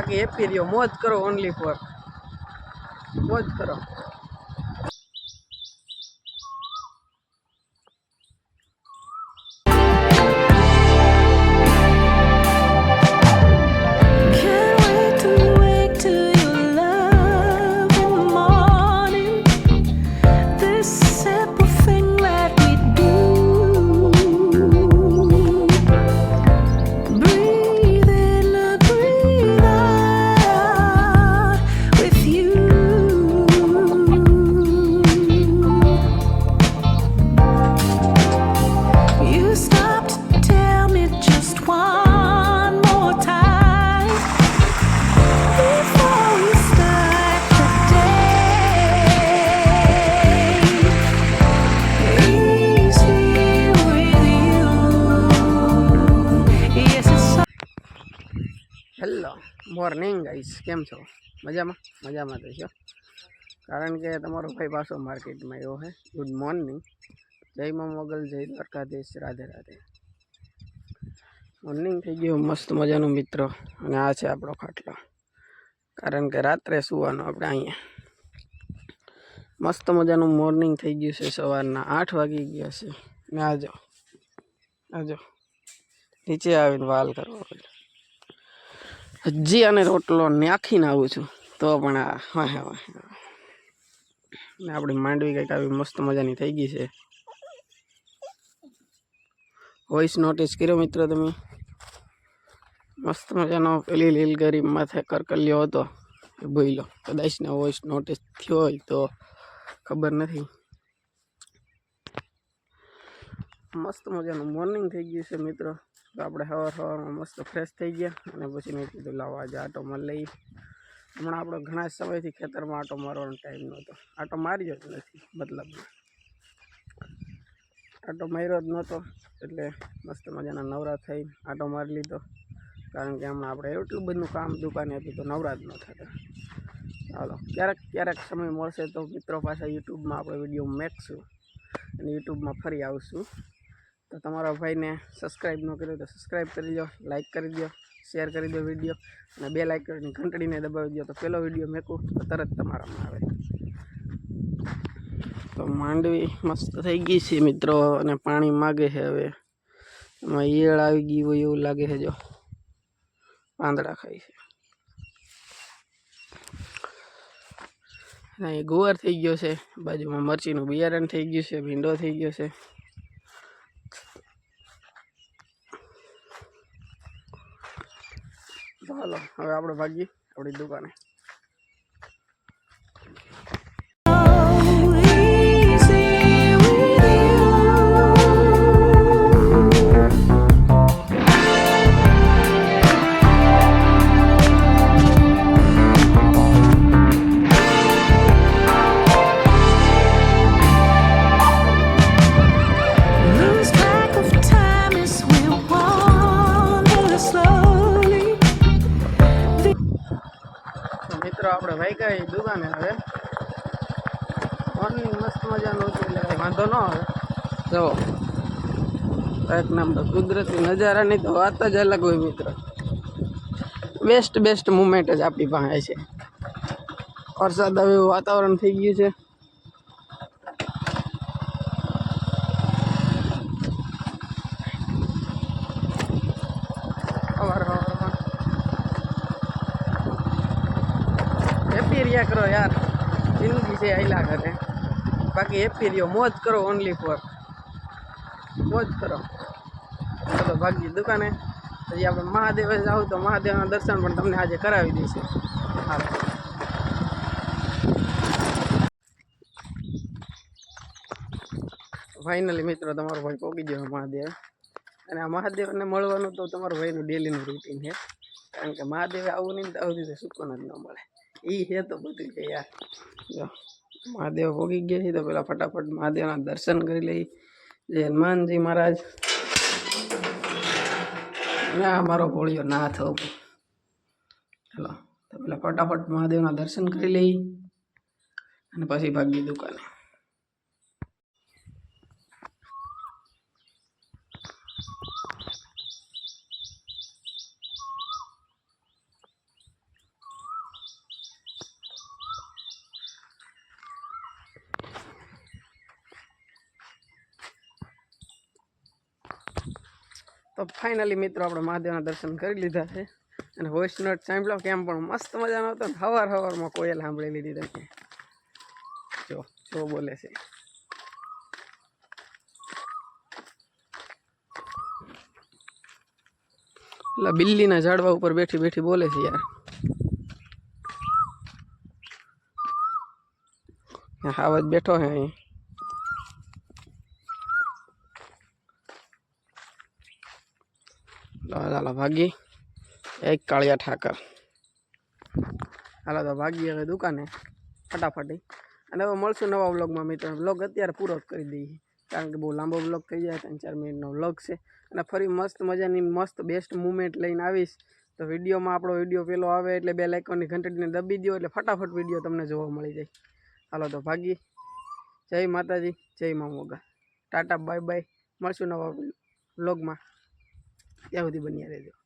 बाकी हैप्पी रहो, मौज करो, ओनली फॉर मौज करो। હેલો મોર્નિંગ ગાઈસ, કેમ છો? મજામાં મજામાં તો છો, કારણ કે તમારો ભાઈ પાછો માર્કેટમાં આવ્યો છે. ગુડ મોર્નિંગ, જય મા મોગલ, જય દ્વારકાધીશ, રાધે રાધે. મોર્નિંગ થઈ ગયું મસ્ત મજાનું મિત્રો, અને આ છે આપણો ખાટલો, કારણ કે રાત્રે સુવાનું આપણે અહીંયા. મસ્ત મજાનું મોર્નિંગ થઈ ગયું છે, સવારના 8 વાગી ગયા છે. ને આજો નીચે આવીને વાલ કરવા પડે. હજી આને રોટલો નાખીને આવું છું તો પણ આ ને આપણી માંડવી કંઈક આવી મસ્ત મજાની થઈ ગઈ છે. વોઇસ નોટિસ કર્યો મિત્રો તમે? મસ્ત મજાનો પેલી લીલગરી માથે કરકલ્યો હતો એ બોઈલો, કદાચ ને વોઇસ નોટિસ થયો હોય તો ખબર નથી. મસ્ત મજાનું મોર્નિંગ થઈ ગયું છે મિત્રો. તો આપણે સવારમાં મસ્ત ફ્રેશ થઈ ગયા, અને પછી મેં કીધું લાવો આજે આટો મારી લઈ. હમણાં આપણે ઘણા સમયથી ખેતરમાં આટો મારવાનો ટાઈમ નહોતો, આટો માર્યો જ નથી, મતલબ આટો માર્યો જ નહોતો, એટલે મસ્ત મજાના નવરા થઈ આટો મારી લીધો. કારણ કે હમણાં આપણે એટલું બધું કામ દુકાને હતું તો નવરા જ ન થતા. ચાલો ક્યારેક સમય મળશે તો મિત્રો પાછા યુટ્યુબમાં આપણે વિડીયો મેકશું, અને યુટ્યુબમાં ફરી આવશું. તો તમારા ભાઈને સબસ્ક્રાઈબ ન કર્યો તો સબસ્ક્રાઈબ કરી દો, લાઈક કરી દો, શેર કરી દો વિડીયો, અને બેલ આઇકનની ઘંટડીને દબાવી દો તો પેલો વિડીયો મેકું તો તરત તમારામાં આવે. તો માંડવી મસ્ત થઈ ગઈ છે મિત્રો, અને પાણી માગે છે હવે. એમાં ઈયળ આવી ગઈ હોય એવું લાગે છે, જો પાંદડા ખાય છે. અને એ ગુવાર થઈ ગયો છે, બાજુમાં મરચીનું બિયારણ થઈ ગયું છે, ભીંડો થઈ ગયો છે. તો હાલો હવે આપણે ભાગીએ આપણી દુકાને. મિત્રો આપણે ભાઈ ગઈ દુકાને. હવે મોર્નિંગ મસ્ત મજાનું હતું એટલે વાંધો ન આવે. જો એક નંબર કુદરતી નજારાની તો વાત જ અલગ હોય મિત્રો. બેસ્ટ મુમેન્ટ જ આપણી પાસે છે. વરસાદ આવે એવું વાતાવરણ થઈ ગયું છે. હેપી રહ્યા કરો યાર, જિંદગી છે આયલા ઘરે. બાકી હેપી રહ્યો, મોજ કરો, ઓનલી ફોર મોજ કરો. ચલો ભાગી દુકાને. પછી આપણે મહાદેવ જાઉં તો મહાદેવના દર્શન પણ તમને આજે કરાવી દઈશું. હા ફાઇનલી મિત્રો તમારો ભાઈ પહોંચી ગયો મહાદેવ. અને આ મહાદેવને મળવાનું તો તમારો ભાઈનું ડેલીનું રૂટીન છે, કારણ કે મહાદેવે આવું નહીં તો આવું રીતે સુકૂન જ ન મળે. એ છે તો બધું છે યાર. જો મહાદેવ પહોંચી ગયા છે તો પેલા ફટાફટ મહાદેવના દર્શન કરી લઈ. જય હનુમાનજી મહારાજ. ના મારો ભોળિયો ના થવું. ચલો તો પેલા ફટાફટ મહાદેવના દર્શન કરી લઈ, અને પછી ભાગી દુકાને. તો ફાઇનલી મિત્રો આપણે મહાદેવના દર્શન કરી લીધા છે અને વોઇસ નોટ સાંભળ્યો કેમ પણ મસ્ત મજાનો હતો ને સવારમાં કોયલ સાંભળી લીધી તમે જો બોલે છે એટલે બિલ્લીના ઝાડવા ઉપર બેઠી બેઠી બોલે છે યાર હાવજ બેઠો હે અહીં હાલો ભાગી એક કાળિયા ઠાકર હાલો તો ભાગી હવે દુકાને ફટાફટી અને હવે મળશું નવા વ્લોગમાં મિત્રો વ્લોગ અત્યારે પૂરો જ કરી દઈએ કારણ કે બહુ લાંબો વ્લોગ થઈ જાય 3-4 મિનિટનો વ્લોગ છે અને ફરી મસ્ત મજાની મસ્ત બેસ્ટ મુમેન્ટ લઈને આવીશ તો વિડીયોમાં આપણો વિડીયો પેલો આવે એટલે બેલ આઇકોનની ઘંટડીને દબી દો એટલે ફટાફટ વિડીયો તમને જોવા મળી જાય હાલો તો ભાગી જય માતાજી જય મા મોગા ટાટા બાય બાય મળશું નવા વ્લોગમાં ત્યાં સુધી બન્યા રહેજો